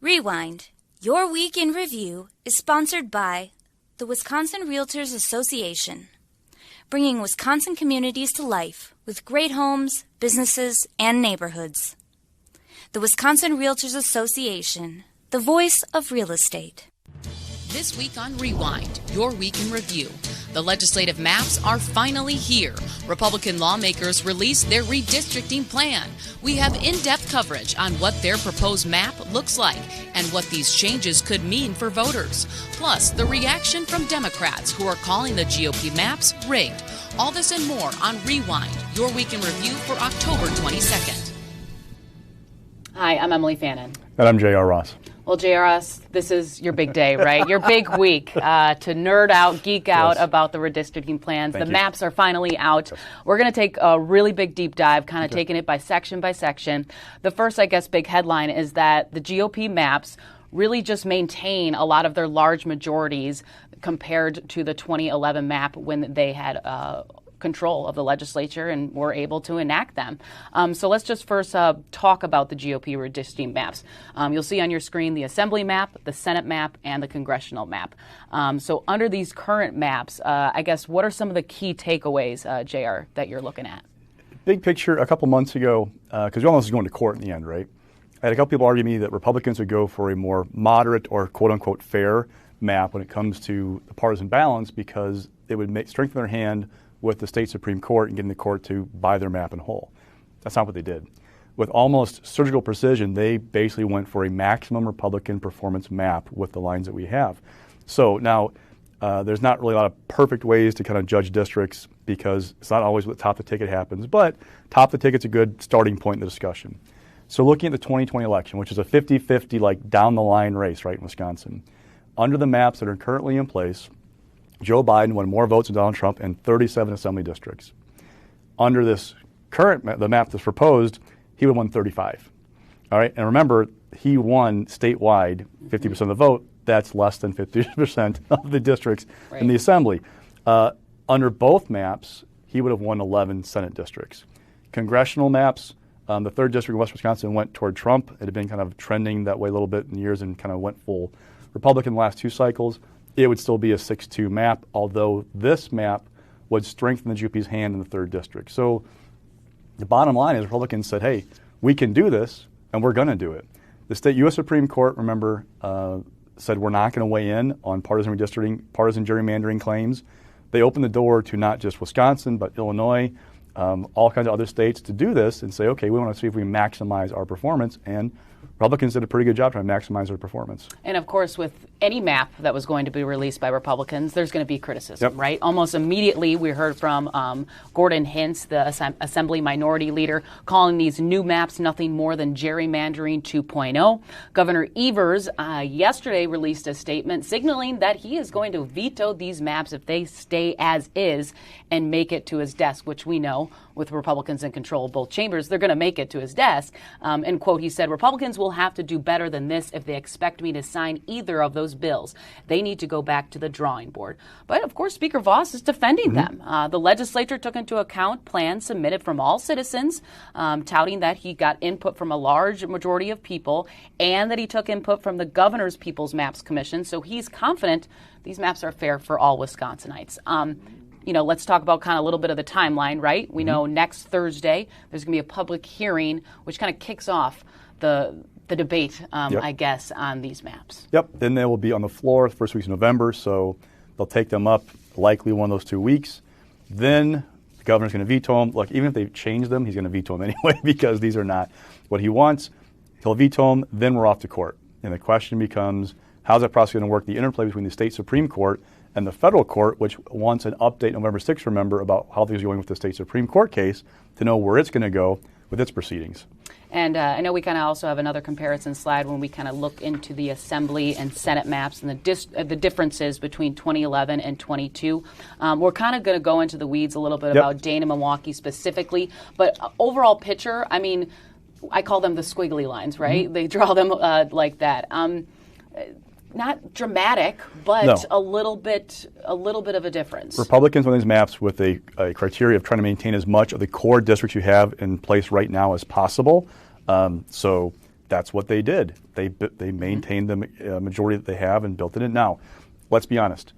Rewind. Your Week in Review is sponsored by the Wisconsin Realtors Association, bringing Wisconsin communities to life with great homes, businesses, and neighborhoods. The Wisconsin Realtors Association, the voice of real estate. This week on Rewind, your week in review. The legislative maps are finally here. Republican lawmakers released their redistricting plan. We have in-depth coverage on what their proposed map looks like and what these changes could mean for voters. Plus, the reaction from Democrats who are calling the GOP maps rigged. All this and more on Rewind, your week in review for October 22nd. Hi, I'm Emilee Fannon. And I'm J.R. Ross. Well, JRS, this is your big day, right? Your big week to nerd out, geek out about the redistricting plans. The maps are finally out. Yes. We're going to take a really big deep dive, kind of taking it by section. The first, I guess, big headline is that the GOP maps really just maintain a lot of their large majorities compared to the 2011 map when they had control of the legislature and were able to enact them. So let's just first talk about the GOP redistricting maps. You'll see on your screen the Assembly map, the Senate map, and the Congressional map. So under these current maps, I guess, what are some of the key takeaways, JR, that you're looking at? Big picture, a couple months ago, because we all know this is going to court in the end, right? I had a couple people argue me that Republicans would go for a more moderate or quote-unquote fair map when it comes to the partisan balance because it would strengthen their hand with the state Supreme Court and getting the court to buy their map in whole. That's not what they did. With almost surgical precision, they basically went for a maximum Republican performance map with the lines that we have. So now there's not really a lot of perfect ways to kind of judge districts because it's not always what top of the ticket happens, but top of the ticket's a good starting point in the discussion. So looking at the 2020 election, which is a 50-50 like down the line race, right, in Wisconsin, under the maps that are currently in place, Joe Biden won more votes than Donald Trump in 37 assembly districts. Under this current the map that's proposed, he would have won 35. All right, and remember, he won statewide 50% of the vote. That's less than 50% of the districts in the assembly. Under both maps, he would have won 11 Senate districts. Congressional maps, the 3rd district of West Wisconsin went toward Trump. It had been kind of trending that way a little bit in years and kind of went full Republican the last 2 cycles. It would still be a 6-2 map, although this map would strengthen the GOP's hand in the 3rd district. So the bottom line is Republicans said, hey, we can do this, and we're going to do it. The state U.S. Supreme Court, remember, said we're not going to weigh in on partisan redistricting, partisan gerrymandering claims. They opened the door to not just Wisconsin, but Illinois, all kinds of other states to do this and say, okay, we want to see if we maximize our performance, and Republicans did a pretty good job trying to maximize their performance. And of course, with any map that was going to be released by Republicans, there's going to be criticism, right? Almost immediately, we heard from Gordon Hintz, the Assembly Minority Leader, calling these new maps nothing more than gerrymandering 2.0. Governor Evers yesterday released a statement signaling that he is going to veto these maps if they stay as is and make it to his desk, which we know with Republicans in control of both chambers, they're going to make it to his desk. And quote, he said, Republicans will have to do better than this if they expect me to sign either of those bills. They need to go back to the drawing board. But of course, Speaker Voss is defending them. The legislature took into account plans submitted from all citizens, touting that he got input from a large majority of people and that he took input from the Governor's People's Maps Commission. So he's confident these maps are fair for all Wisconsinites. Let's talk about kind of a little bit of the timeline, right? We know next Thursday there's going to be a public hearing, which kind of kicks off the debate, I guess, on these maps. Yep. Then they will be on the floor the first week of November, so they'll take them up likely one of those 2 weeks. Then the governor's going to veto them. Look, even if they change them, he's going to veto them anyway because these are not what he wants. He'll veto them, then we're off to court. And the question becomes, how's that process going to work, the interplay between the state Supreme Court and the federal court, which wants an update November 6th, remember, about how things are going with the state Supreme Court case to know where it's going to go with its proceedings. And I know we kind of also have another comparison slide when we kind of look into the Assembly and Senate maps and the differences between 2011 and 22. We're kind of going to go into the weeds a little bit about Dane and Milwaukee specifically, but overall picture, I mean, I call them the squiggly lines, right? They draw them like that. Not dramatic, but a little bit of a difference. Republicans on these maps with a criteria of trying to maintain as much of the core districts you have in place right now as possible. So that's what they did. They maintained the majority that they have and built it in. Now, let's be honest.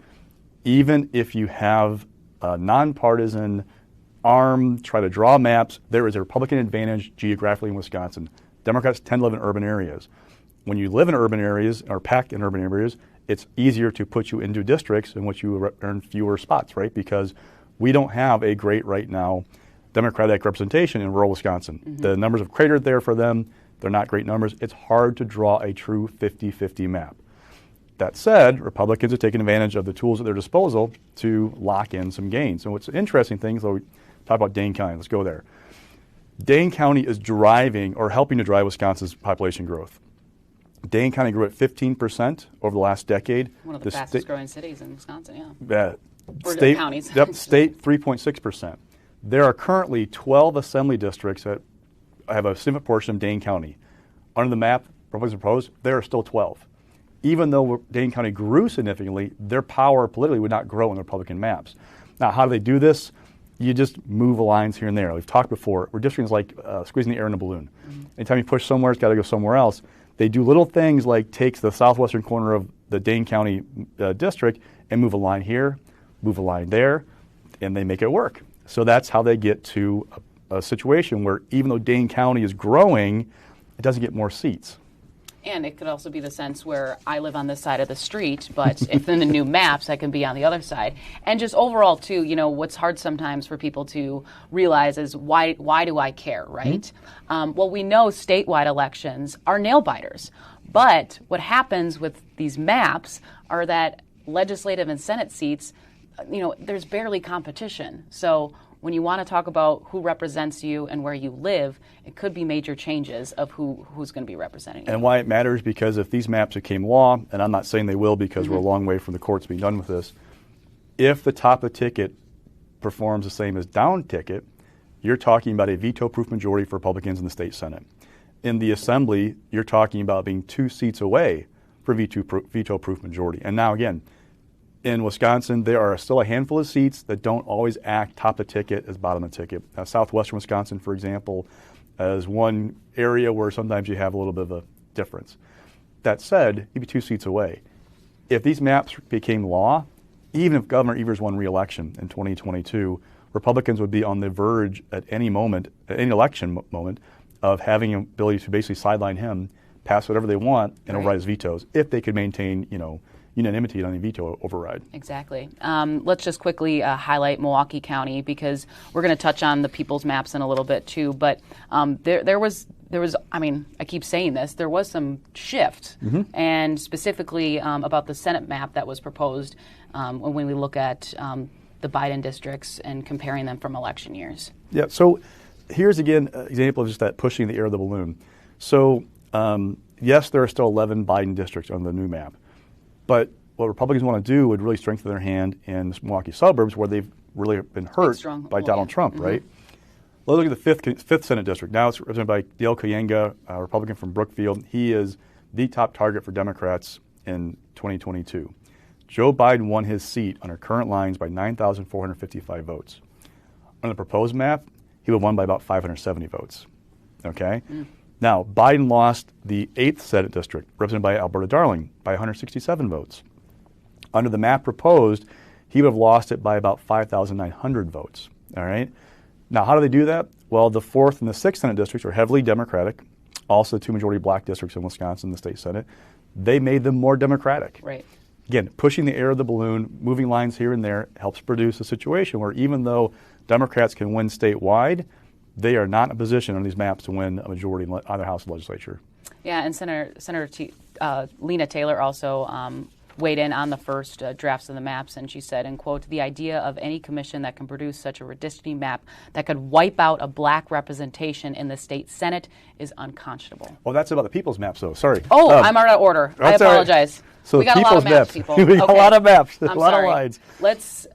Even if you have a nonpartisan arm, try to draw maps, there is a Republican advantage geographically in Wisconsin. Democrats tend to live in urban areas. When you live in urban areas or packed in urban areas, it's easier to put you into districts in which you earn fewer spots, right? Because we don't have a great right now Democratic representation in rural Wisconsin. The numbers have cratered there for them. They're not great numbers. It's hard to draw a true 50-50 map. That said, Republicans have taken advantage of the tools at their disposal to lock in some gains. And what's interesting thing, so we talk about Dane County. Let's go there. Dane County is driving or helping to drive Wisconsin's population growth. Dane County grew at 15% over the last decade. One of the fastest growing cities in Wisconsin, State counties. State 3.6%. There are currently 12 assembly districts that have a significant portion of Dane County. Under the map Republicans proposed, there are still 12. Even though Dane County grew significantly, their power politically would not grow in the Republican maps. Now, how do they do this? You just move lines here and there. We've talked before. Redistricting is like squeezing the air in a balloon. Anytime you push somewhere, it's got to go somewhere else. They do little things like takes the southwestern corner of the Dane County district and move a line here, move a line there, and they make it work. So that's how they get to a situation where even though Dane County is growing, it doesn't get more seats. And it could also be the sense where I live on this side of the street, but if in the new maps, I can be on the other side. And just overall, too, you know, what's hard sometimes for people to realize is why do I care, right? Well, we know statewide elections are nail biters. But what happens with these maps are that legislative and Senate seats, you know, there's barely competition. So when you want to talk about who represents you and where you live, it could be major changes of who's going to be representing you. And why it matters, because if these maps became law, and I'm not saying they will because we're a long way from the courts being done with this, if the top of the ticket performs the same as down ticket, you're talking about a veto-proof majority for Republicans in the state Senate. In the Assembly, you're talking about being 2 seats away for veto-proof majority. And now again, in Wisconsin, there are still a handful of seats that don't always act top of ticket as bottom of ticket. Southwestern Wisconsin, for example, is one area where sometimes you have a little bit of a difference. That said, you'd be 2 seats away. If these maps became law, even if Governor Evers won re-election in 2022, Republicans would be on the verge at any moment, at any election moment, of having an ability to basically sideline him, pass whatever they want, and override his vetoes, if they could maintain, you know, unanimity on the veto override. Exactly. Let's just quickly highlight Milwaukee County, because we're going to touch on the people's maps in a little bit too. But there was, I mean, I keep saying this, there was some shift, and specifically about the Senate map that was proposed when we look at the Biden districts and comparing them from election years. Yeah. So here's again an example of just that pushing the air of the balloon. So yes, there are still 11 Biden districts on the new map. But what Republicans want to do would really strengthen their hand in the Milwaukee suburbs, where they've really been hurt by Donald Trump, right? Let's look at the fifth Senate district. Now it's represented by Dale Koyenga, a Republican from Brookfield. He is the top target for Democrats in 2022. Joe Biden won his seat under current lines by 9,455 votes. On the proposed map, he would have won by about 570 votes. Okay? Now, Biden lost the 8th Senate district, represented by Alberta Darling, by 167 votes. Under the map proposed, he would have lost it by about 5,900 votes. All right? Now, how do they do that? Well, the 4th and the 6th Senate districts are heavily Democratic, also 2 majority black districts in Wisconsin, the state Senate. They made them more Democratic. Right. Again, pushing the air of the balloon, moving lines here and there, helps produce a situation where even though Democrats can win statewide, they are not in a position on these maps to win a majority in either house of legislature. Yeah, and Senator Lena Taylor also weighed in on the first drafts of the maps, and she said, and quote, "The idea of any commission that can produce such a redistricting map that could wipe out a black representation in the state Senate is unconscionable." Well, that's about the people's maps, though. Sorry. Oh, I'm out of order. I apologize. Right. So we got a lot of maps, people. We got a lot of maps. A lot of lines. Let's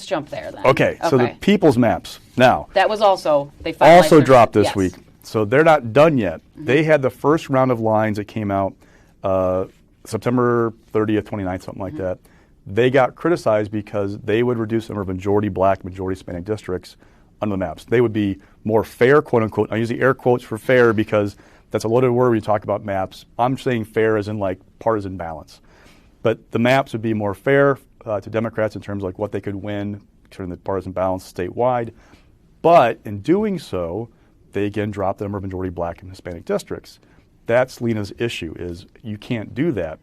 jump there then. Okay. So the people's maps. Now that was also also dropped this week. So they're not done yet. They had the first round of lines that came out September 30th, 29th, something like that. They got criticized because they would reduce the number of majority black, majority Hispanic districts on the maps. They would be more fair, quote unquote. I use the air quotes for fair because That's a loaded word when you talk about maps. I'm saying fair as in like partisan balance. But the maps would be more fair to Democrats in terms of like what they could win, turn the partisan balance statewide. But in doing so, they again drop the number of majority black and Hispanic districts. That's Lena's issue, is you can't do that.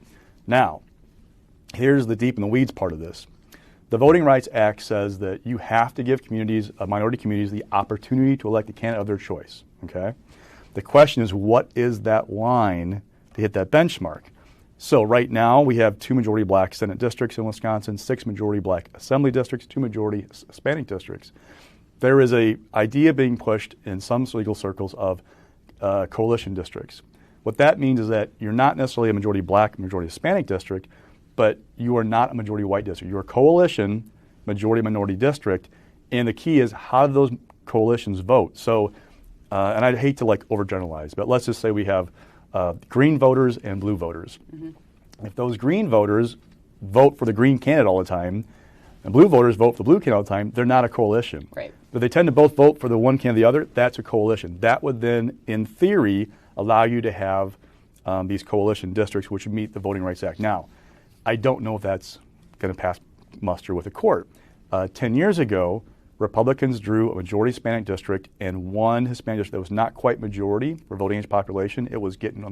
Now, here's the deep in the weeds part of this. The Voting Rights Act says that you have to give communities, minority communities, the opportunity to elect a candidate of their choice, okay? The question is, what is that line to hit that benchmark? So right now, we have 2 majority black Senate districts in Wisconsin, 6 majority black Assembly districts, 2 majority Hispanic districts. There is a idea being pushed in some legal circles of coalition districts. What that means is that you're not necessarily a majority black, majority Hispanic district, but you are not a majority white district. You're a coalition, majority minority district, and the key is how do those coalitions vote? So, and I'd hate to like overgeneralize, but let's just say we have green voters and blue voters. Mm-hmm. If those green voters vote for the green candidate all the time, and blue voters vote for the blue candidate all the time, they're not a coalition. Right. But they tend to both vote for the one candidate or the other, that's a coalition. That would then, in theory, allow you to have these coalition districts which would meet the Voting Rights Act. Now, I don't know if that's going to pass muster with the court. 10 years ago, Republicans drew a majority Hispanic district and one Hispanic district that was not quite majority for voting age population. It was getting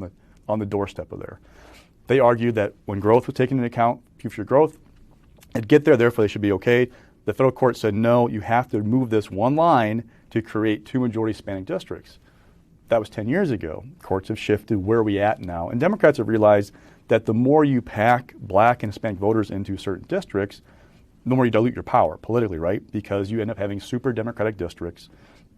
on the doorstep of there. They argued that when growth was taken into account, future growth, it'd get there, therefore they should be okay. The federal court said, no, you have to move this one line to create 2 majority Hispanic districts. That was 10 years ago. Courts have shifted. Where are we at now? And Democrats have realized that the more you pack black and Hispanic voters into certain districts, the more you dilute your power politically, right? Because you end up having super Democratic districts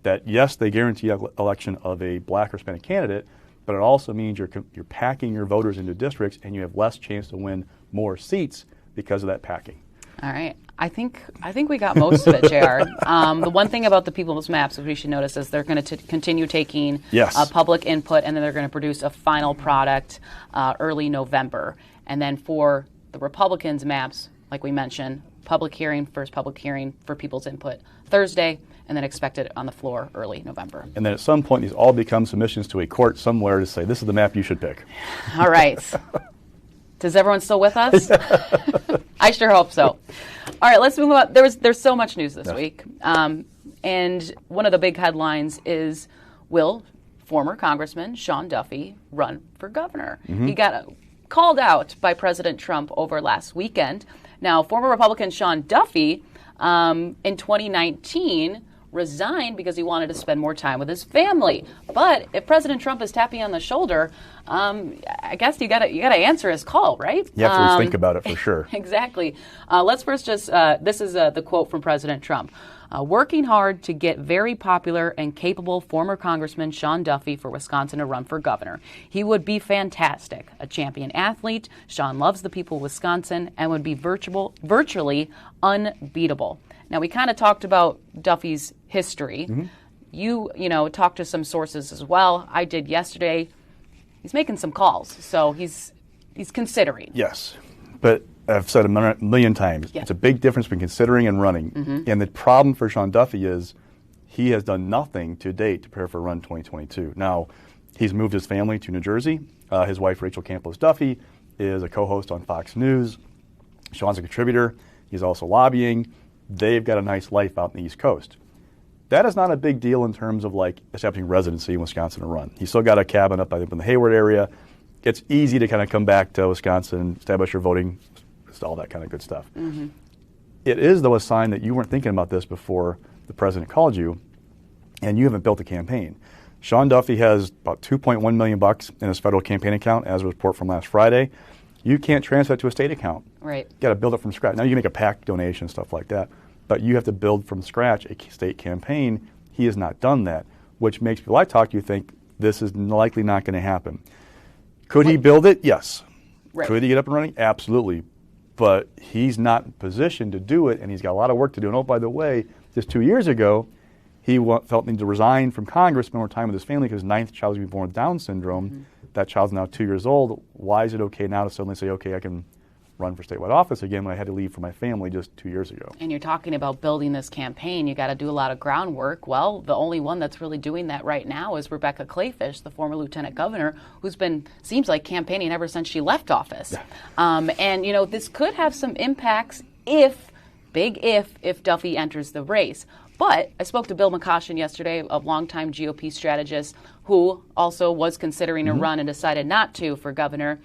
that, yes, they guarantee election of a black or Hispanic candidate, but it also means you're packing your voters into districts and you have less chance to win more seats because of that packing. All right. I think we got most of it, JR. The one thing about the People's Maps that we should notice is they're going to continue taking public input, and then they're going to produce a final product early November. And then for the Republicans' maps, like we mentioned, first public hearing for people's input Thursday, and then expected on the floor early November. And then at some point, these all become submissions to a court somewhere to say, this is the map you should pick. All right. Is everyone still with us? I sure hope so. All right, let's move on. There's so much news this week. And one of the big headlines is, will former Congressman Sean Duffy run for governor? Mm-hmm. He got called out by President Trump over last weekend. Now, former Republican Sean Duffy in 2019 resigned because he wanted to spend more time with his family. But if President Trump is tapping you on the shoulder, I guess you gotta answer his call, right? You have to think about it for sure. Exactly. Let's first just this is the quote from President Trump. Working hard to get very popular and capable former Congressman Sean Duffy for Wisconsin to run for governor. He would be fantastic, a champion athlete. Sean loves the people of Wisconsin and would be virtually unbeatable. Now, we kind of talked about Duffy's history. Mm-hmm. You talked to some sources as well. I did yesterday. He's making some calls, so he's considering. Yes, but I've said a million times, It's a big difference between considering and running. Mm-hmm. And the problem for Sean Duffy is he has done nothing to date to prepare for run 2022. Now, he's moved his family to New Jersey. His wife, Rachel Campos Duffy, is a co-host on Fox News. Sean's a contributor. He's also lobbying. They've got a nice life out in the East Coast. That is not a big deal in terms of like establishing residency in Wisconsin to run. He's still got a cabin up in the Hayward area. It's easy to kind of come back to Wisconsin, establish your voting, all that kind of good stuff. Mm-hmm. It is, though, a sign that you weren't thinking about this before the president called you, and you haven't built a campaign. Sean Duffy has about $2.1 million in his federal campaign account, as a report from last Friday. You can't transfer it to a state account. Right. You got to build it from scratch. Now you can make a PAC donation, stuff like that, but you have to build from scratch a state campaign. He has not done that, which makes people I talk to think this is likely not going to happen. Could he build it? Yes. Right. Could he get up and running? Absolutely. But he's not in position to do it, and he's got a lot of work to do. And oh, by the way, just 2 years ago, he felt the need to resign from Congress, spend more time with his family because his 9th child was going to be born with Down syndrome. Mm-hmm. That child's now 2 years old. Why is it okay now to suddenly say, okay, I can run for statewide office again when I had to leave for my family just 2 years ago. And you're talking about building this campaign. You got to do a lot of groundwork. Well, the only one that's really doing that right now is Rebecca Kleefisch, the former lieutenant governor, who's been, seems like, campaigning ever since she left office. Yeah. And, you know, this could have some impacts if Duffy enters the race. But I spoke to Bill McCoshen yesterday, a longtime GOP strategist who also was considering a run and decided not to for governor.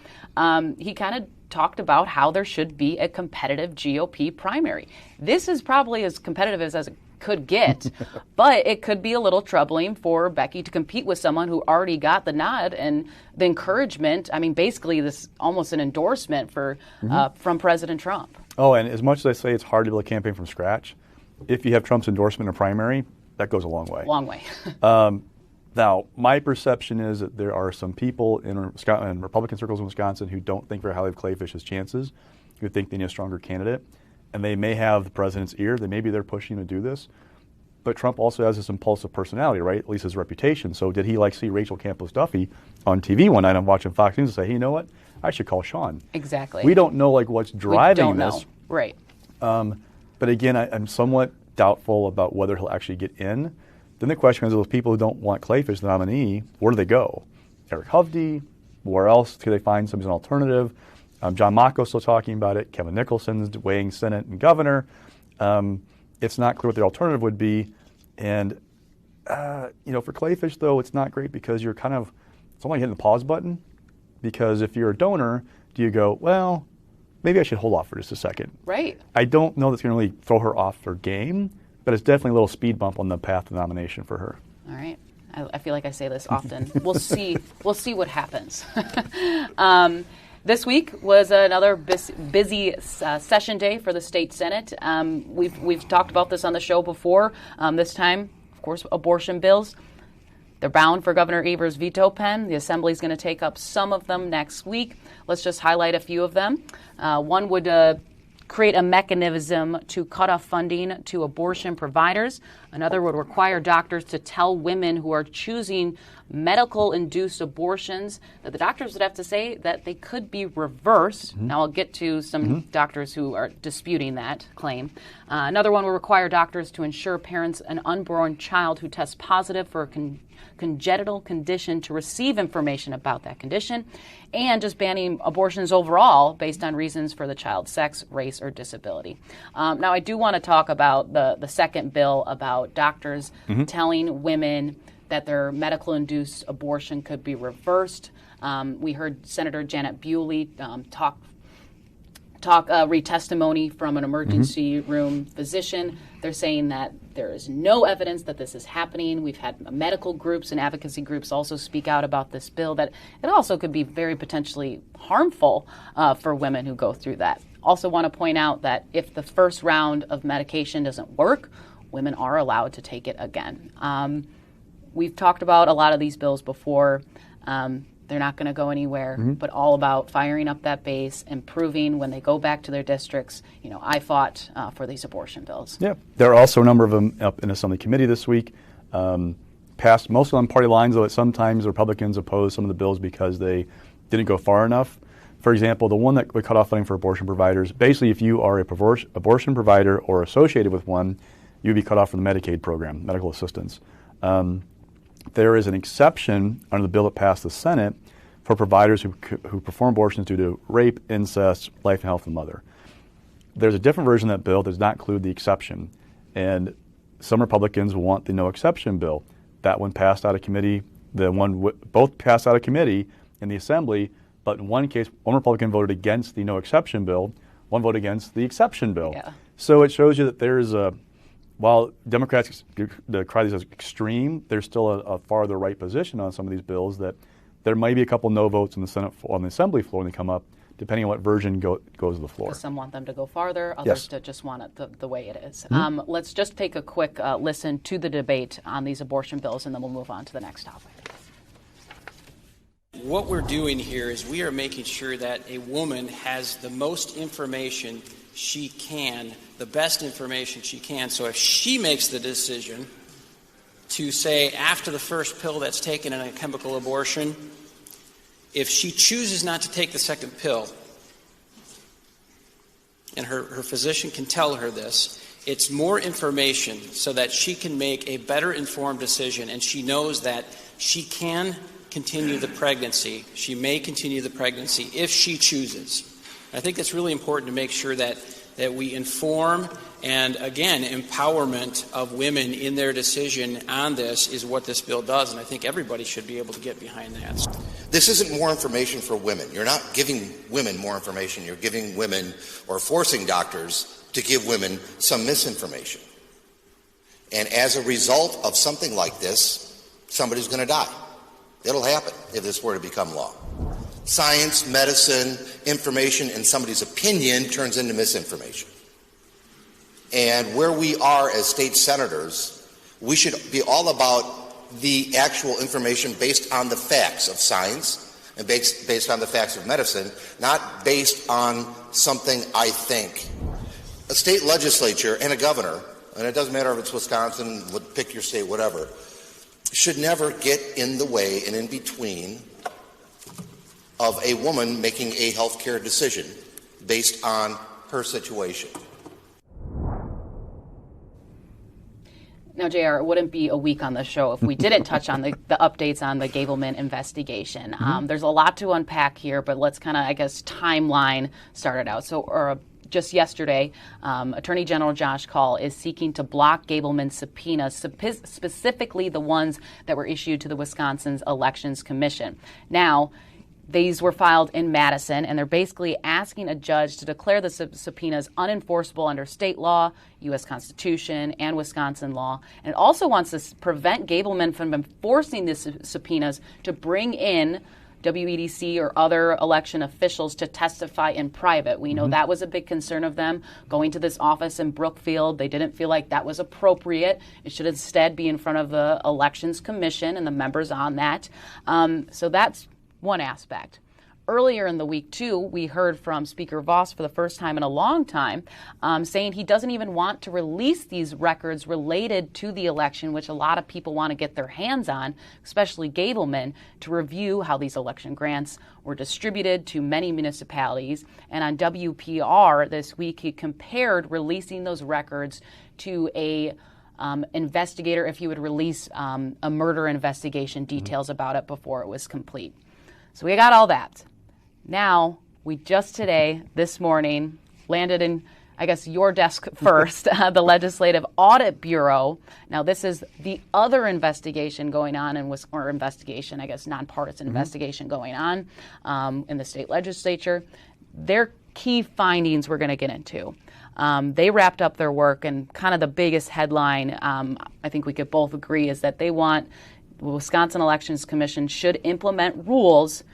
He kind of talked about how there should be a competitive GOP primary. This is probably as competitive as it could get, but it could be a little troubling for Becky to compete with someone who already got the nod and the encouragement. I mean, basically this almost an endorsement for from President Trump. Oh, and as much as I say it's hard to build a campaign from scratch, if you have Trump's endorsement in a primary, that goes a long way. Long way. Now, my perception is that there are some people in Republican circles in Wisconsin who don't think very highly of Kleefisch's chances, who think they need a stronger candidate, and they may have the president's ear. Maybe they're pushing him to do this. But Trump also has this impulsive personality, right? At least his reputation. So did he see Rachel Campos Duffy on TV one night? I'm watching Fox News and say, hey, you know what? I should call Sean. Exactly. We don't know what's driving this. Right. But again, I'm somewhat doubtful about whether he'll actually get in. Then the question is, those people who don't want Kleefisch, the nominee, where do they go? Eric Hovde, where else could they find somebody's an alternative? John Macco's still talking about it. Kevin Nicholson's weighing Senate and governor. It's not clear what the alternative would be. And, for Kleefisch, though, it's not great because you're it's only hitting the pause button. Because if you're a donor, do you go, well, maybe I should hold off for just a second? Right. I don't know that's going to really throw her off her game, but it's definitely a little speed bump on the path to nomination for her. All right. I feel like I say this often. We'll see what happens. This week was another busy session day for the state Senate. We've talked about this on the show before. This time, of course, abortion bills. They're bound for Governor Evers' veto pen. The Assembly is going to take up some of them next week. Let's just highlight a few of them. One would create a mechanism to cut off funding to abortion providers. Another would require doctors to tell women who are choosing medical-induced abortions that the doctors would have to say that they could be reversed. Now I'll get to some doctors who are disputing that claim. Another one will require doctors to ensure parents an unborn child who tests positive for a congenital condition to receive information about that condition, and just banning abortions overall based on reasons for the child's sex, race, or disability. Now, I do want to talk about the second bill about doctors telling women that their medical-induced abortion could be reversed. We heard Senator Janet Bewley read testimony from an emergency room physician. They're saying that there is no evidence that this is happening. We've had medical groups and advocacy groups also speak out about this bill, that it also could be very potentially harmful for women who go through that. Also want to point out that if the first round of medication doesn't work, women are allowed to take it again. We've talked about a lot of these bills before. They're not going to go anywhere, but all about firing up that base and proving when they go back to their districts, I fought for these abortion bills. Yeah, there are also a number of them up in Assembly Committee this week. Passed most of them on party lines, though sometimes Republicans oppose some of the bills because they didn't go far enough. For example, the one that would cut off funding for abortion providers, basically if you are a abortion provider or associated with one, you'd be cut off from the Medicaid program, medical assistance. There is an exception under the bill that passed the Senate for providers who perform abortions due to rape, incest, life and health of the mother. There's a different version of that bill that does not include the exception, and some Republicans want the no exception bill. That one passed out of committee. Both passed out of committee in the Assembly, but in one case, one Republican voted against the no exception bill, one voted against the exception bill. Yeah. So it shows you that there is while Democrats cry these as extreme, there's still a farther right position on some of these bills that there might be a couple no votes in the Senate on the Assembly floor when they come up, depending on what version goes to the floor. Some want them to go farther, others to just want it the way it is. Let's just take a quick listen to the debate on these abortion bills, and then we'll move on to the next topic. What we're doing here is we are making sure that a woman has the most information she can, the best information she can. So if she makes the decision to say after the first pill that's taken in a chemical abortion, if she chooses not to take the second pill, and her physician can tell her this, it's more information so that she can make a better informed decision, and she knows that she can continue the pregnancy. She may continue the pregnancy if she chooses. I think it's really important to make sure that we inform, and again, empowerment of women in their decision on this is what this bill does, and I think everybody should be able to get behind that. This isn't more information for women. You're not giving women more information. You're giving women, or forcing doctors to give women some misinformation. And as a result of something like this, somebody's going to die. It'll happen if this were to become law. Science, medicine, information, and somebody's opinion turns into misinformation. And where we are as state senators, we should be all about the actual information based on the facts of science and based on the facts of medicine, not based on something I think. A state legislature and a governor, and it doesn't matter if it's Wisconsin, pick your state, whatever, should never get in the way and in between of a woman making a healthcare decision based on her situation. Now, JR, it wouldn't be a week on the show if we didn't touch on the updates on the Gableman investigation. There's a lot to unpack here, but let's kind of, timeline start it out. So, just yesterday, Attorney General Josh Kaul is seeking to block Gableman subpoenas, specifically the ones that were issued to the Wisconsin's Elections Commission. Now, these were filed in Madison, and they're basically asking a judge to declare the subpoenas unenforceable under state law, U.S. Constitution, and Wisconsin law. And it also wants to prevent Gableman from enforcing these subpoenas to bring in WEDC or other election officials to testify in private. We know that was a big concern of them going to this office in Brookfield. They didn't feel like that was appropriate. It should instead be in front of the Elections Commission and the members on that. So that's one aspect. Earlier in the week, too, we heard from Speaker Voss for the first time in a long time saying he doesn't even want to release these records related to the election, which a lot of people want to get their hands on, especially Gableman, to review how these election grants were distributed to many municipalities. And on WPR this week, he compared releasing those records to a investigator if he would release a murder investigation details about it before it was complete. So we got all that. Now, we just today, this morning, landed in, your desk first, the Legislative Audit Bureau. Now, this is the other investigation going on, nonpartisan investigation going on in the state legislature. Their key findings we're going to get into. They wrapped up their work, and kind of the biggest headline, I think we could both agree, is that they want the Wisconsin Elections Commission should implement rules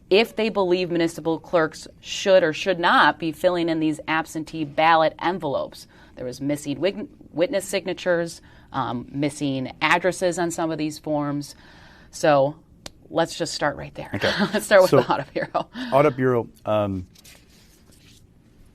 if they believe municipal clerks should or should not be filling in these absentee ballot envelopes. There was missing witness signatures, missing addresses on some of these forms. So let's just start right there. Okay. Let's start with the Audit Bureau. Audit Bureau,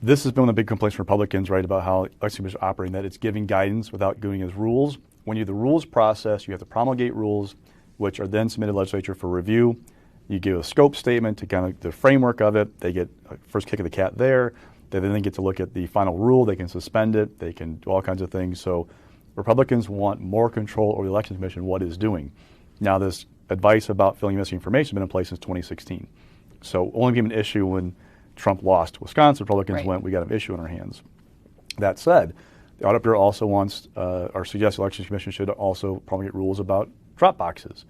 this has been one of the big complaints from Republicans, right, about how Election Commission is operating, that it's giving guidance without giving us rules. When you do the rules process, you have to promulgate rules, which are then submitted to the legislature for review. You give a scope statement to kind of the framework of it. They get a first kick of the cat there. They then get to look at the final rule. They can suspend it. They can do all kinds of things. So Republicans want more control over the Election Commission, what it's doing. Now, this advice about filling missing information has been in place since 2016. So only became an issue when Trump lost Wisconsin. Republicans went, we got an issue on our hands. That said, the Audit Bureau also wants, or suggests the Election Commission should also promulgate rules about drop boxes.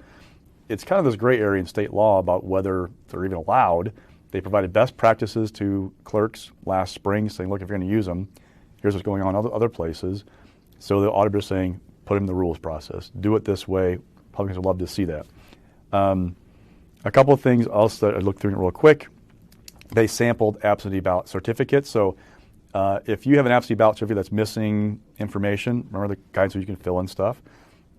It's kind of this gray area in state law about whether they're even allowed. They provided best practices to clerks last spring, saying, look, if you're going to use them, here's what's going on in other places. So the Audit Bureau is saying, put them in the rules process. Do it this way. Republicans would love to see that. A couple of things else that I looked through real quick. They sampled absentee ballot certificates. So if you have an absentee ballot certificate that's missing information, remember the guides where you can fill in stuff,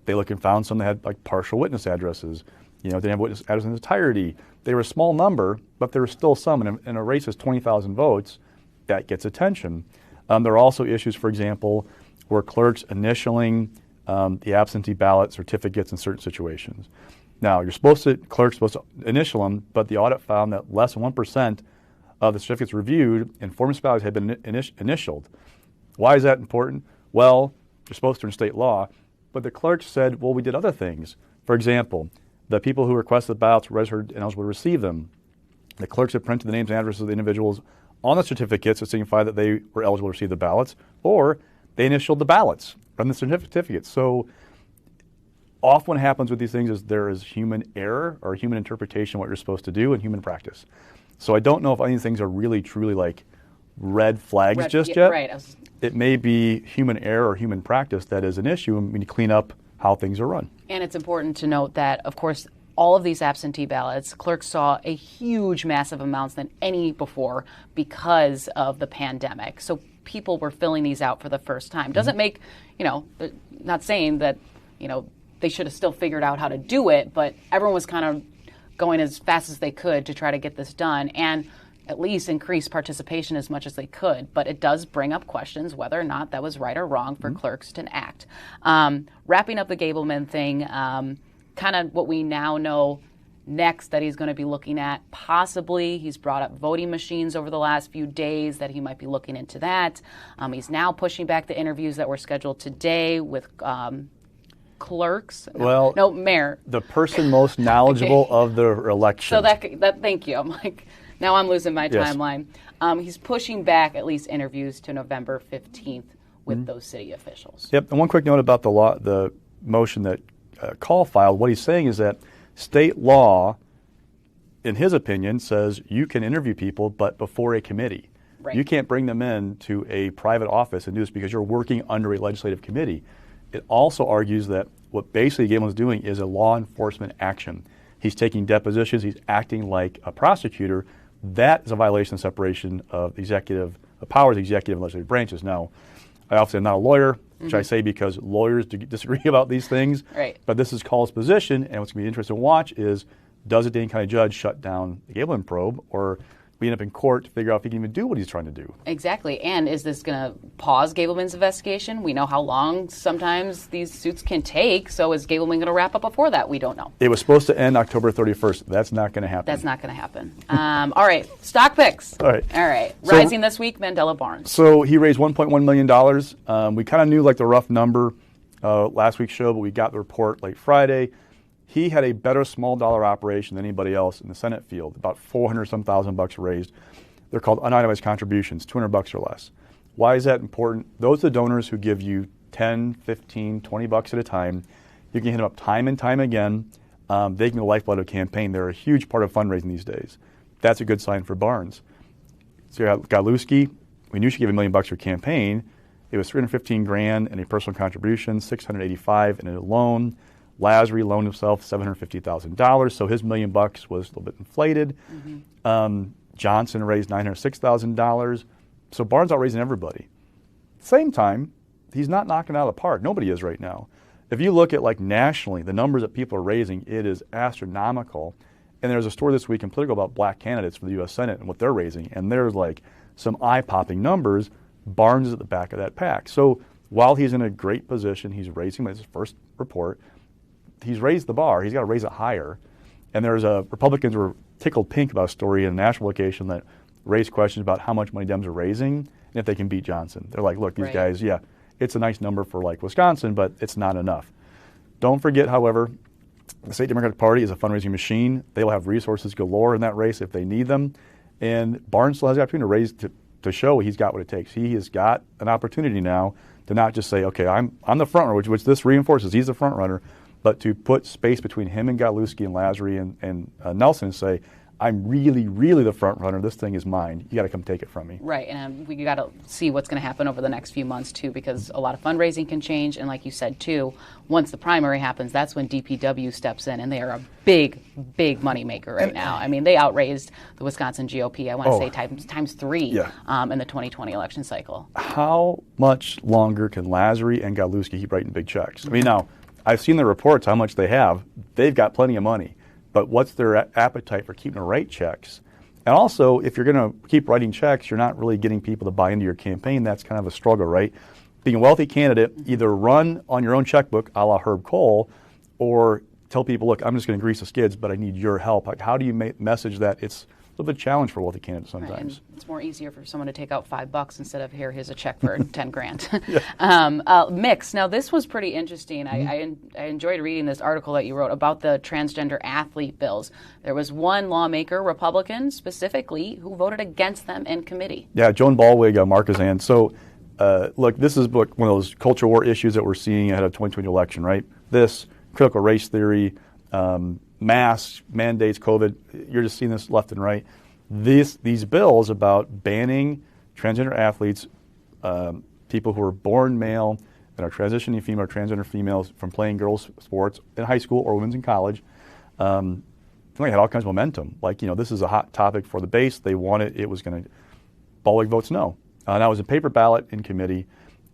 they looked and found some that had like partial witness addresses. They didn't have witness addresses in its entirety. They were a small number, but there were still some. In a race that's 20,000 votes, that gets attention. There are also issues, for example, where clerks initialing the absentee ballot certificates in certain situations. Now, clerks are supposed to initial them, but the audit found that less than 1% of the certificates reviewed and former spouses had been initialed. Why is that important? Well, you're supposed to in state law, but the clerk said, well, we did other things. For example, the people who requested the ballots were registered and eligible to receive them. The clerks had printed the names and addresses of the individuals on the certificates to signify that they were eligible to receive the ballots, or they initialed the ballots on the certificates. So often what happens with these things is there is human error or human interpretation of what you're supposed to do in human practice. So I don't know if any of these things are really, truly like red flags yet. Right. It may be human error or human practice that is an issue, and we need to clean up how things are run. And it's important to note that, of course, all of these absentee ballots, clerks saw a huge, massive amounts than any before because of the pandemic. So people were filling these out for the first time. Doesn't make, not saying that, they should have still figured out how to do it, but everyone was kind of going as fast as they could to try to get this done and at least increase participation as much as they could. But it does bring up questions whether or not that was right or wrong for clerks to act. Wrapping up the Gableman thing, kind of what we now know next that he's going to be looking at. Possibly, he's brought up voting machines over the last few days, that he might be looking into that. He's now pushing back the interviews that were scheduled today with clerks. Mayor. The person most knowledgeable of the election. So that thank you. I'm like, now I'm losing my timeline. He's pushing back at least interviews to November 15th with those city officials. Yep. And one quick note about the motion that Call filed. What he's saying is that state law, in his opinion, says you can interview people, but before a committee. Right. You can't bring them in to a private office and do this because you're working under a legislative committee. It also argues that what basically Gableman's doing is a law enforcement action. He's taking depositions. He's acting like a prosecutor. That is a violation of separation of the executive powers, the executive and legislative branches. Now, I obviously am not a lawyer, which I say because lawyers disagree about these things. Right. But this is Call's position, and what's going to be interesting to watch is, does a Dane County judge shut down the Gableman probe, or we end up in court to figure out if he can even do what he's trying to do? Exactly. And is this going to pause Gableman's investigation? We know how long sometimes these suits can take. So is Gableman going to wrap up before that? We don't know. It was supposed to end October 31st. That's not going to happen. That's not going to happen. All right. Stock picks. All right. Rising this week, Mandela Barnes. So he raised $1.1 million. We kind of knew like the rough number last week's show, but we got the report late Friday. He had a better small dollar operation than anybody else in the Senate field, about $400,000 raised. They're called unitemized contributions, $200 or less. Why is that important? Those are the donors who give you $10, $15, $20 at a time. You can hit them up time and time again. They can be the lifeblood of a campaign. They're a huge part of fundraising these days. That's a good sign for Barnes. So you got Galuski. We knew she gave $1 million for a campaign. It was $315,000 in a personal contribution, $685,000 in a loan. Lazary loaned himself $750,000, so his $1 million was a little bit inflated. Johnson raised $906,000. So Barnes outraising everybody. Same time, he's not knocking it out of the park. Nobody is right now. If you look at like nationally, the numbers that people are raising, it is astronomical. And there's a story this week in Politico about black candidates for the U.S. Senate and what they're raising. And there's like some eye-popping numbers. Barnes is at the back of that pack. So while he's in a great position, he's raising, his first report, he's raised the bar. He's got to raise it higher. And there's Republicans were tickled pink about a story in a national location that raised questions about how much money Dems are raising and if they can beat Johnson. They're like, look, these guys, it's a nice number for like Wisconsin, but it's not enough. Don't forget, however, the State Democratic Party is a fundraising machine. They will have resources galore in that race if they need them. And Barnes still has the opportunity to show he's got what it takes. He has got an opportunity now to not just say, okay, I'm the front runner, which this reinforces he's the front runner, but to put space between him and Galuski and Lazary and Nelson and say, I'm really, really the front runner. This thing is mine. You got to come take it from me. Right, and we got to see what's going to happen over the next few months, too, because a lot of fundraising can change. And like you said, too, once the primary happens, that's when DPW steps in, and they are a big, big moneymaker right now. I mean, they outraised the Wisconsin GOP, I want to say, times three in the 2020 election cycle. How much longer can Lazary and Galuski keep writing big checks? I mean, now, I've seen the reports, how much they have. They've got plenty of money. But what's their appetite for keeping to write checks? And also, if you're going to keep writing checks, you're not really getting people to buy into your campaign. That's kind of a struggle, right? Being a wealthy candidate, either run on your own checkbook, a la Herb Kohl, or tell people, look, I'm just going to grease the skids, but I need your help. Like, how do you message that it's little bit of challenge for wealthy candidates Right, sometimes. and it's more easier for someone to take out $5 instead of here's a check for 10 grand. Mix. Now this was pretty interesting. I enjoyed reading this article that you wrote about the transgender athlete bills. There was one lawmaker, Republican specifically, who voted against them in committee. Yeah, Joan Ballwig, Marquezan. So look, this is one of those culture war issues that we're seeing ahead of the 2020 election, right? This critical race theory, masks, mandates, COVID, you're just seeing this left and right. These bills about banning transgender athletes, people who are born male and are transitioning female or transgender females from playing girls' sports in high school or women's in college, had all kinds of momentum. Like, this is a hot topic for the base. They want it. It was going to, Ballwig votes no. Now it was a paper ballot in committee,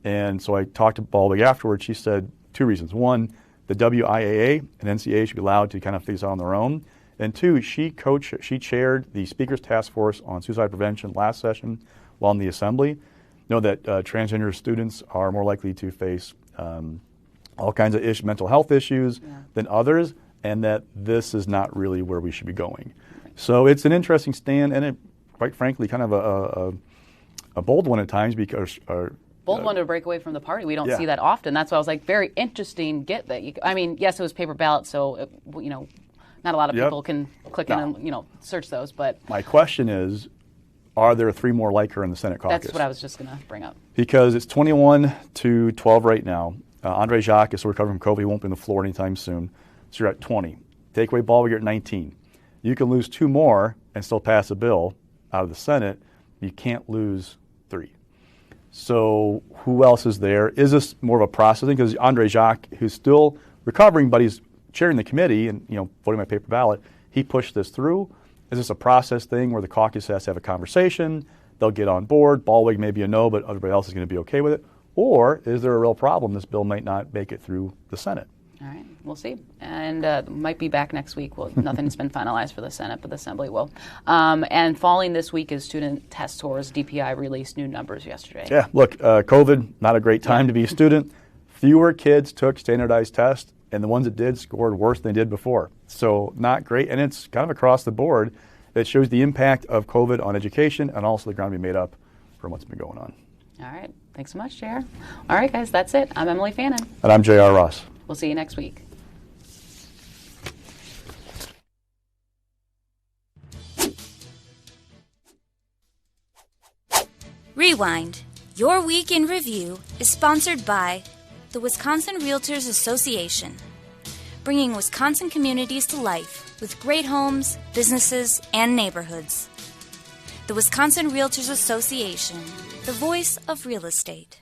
and so I talked to Ballwig afterwards. She said two reasons. One, the WIAA and NCAA should be allowed to kind of figure this out on their own. And two, she chaired the Speaker's Task Force on Suicide Prevention last session while in the Assembly. Know that transgender students are more likely to face all kinds of mental health issues than others, and that this is not really where we should be going. So it's an interesting stand, and it, quite frankly, kind of a bold one at times because bold one to break away from the party. We don't see that often. That's why I was like, very interesting. Get that. Yes, it was paper ballot, so not a lot of people can click in and search those. But my question is, are there three more like her in the Senate caucus? That's what I was just going to bring up. Because it's 21-12 right now. Andre Jacques is still recovering from COVID. He won't be on the floor anytime soon. So you're at 20. Take away Ballwig, you're at 19. You can lose two more and still pass a bill out of the Senate. You can't lose three. So who else is there? Is this more of a process thing? Because Andre Jacques, who's still recovering, but he's chairing the committee and voting by paper ballot, he pushed this through. Is this a process thing where the caucus has to have a conversation? They'll get on board. Ballwig may be a no, but everybody else is going to be okay with it. Or is there a real problem? This bill might not make it through the Senate. All right, we'll see. And might be back next week. Well, nothing's been finalized for the Senate, but the Assembly will. And falling this week is student test scores. DPI released new numbers yesterday. Yeah, look, COVID, not a great time to be a student. Fewer kids took standardized tests, and the ones that did scored worse than they did before. So not great, and it's kind of across the board. It shows the impact of COVID on education and also the ground to be made up from what's been going on. All right, thanks so much, JR. All right, guys, that's it. I'm Emilee Fannon. And I'm JR Ross. We'll see you next week. Rewind. Your Week in Review is sponsored by the Wisconsin Realtors Association, bringing Wisconsin communities to life with great homes, businesses, and neighborhoods. The Wisconsin Realtors Association, the voice of real estate.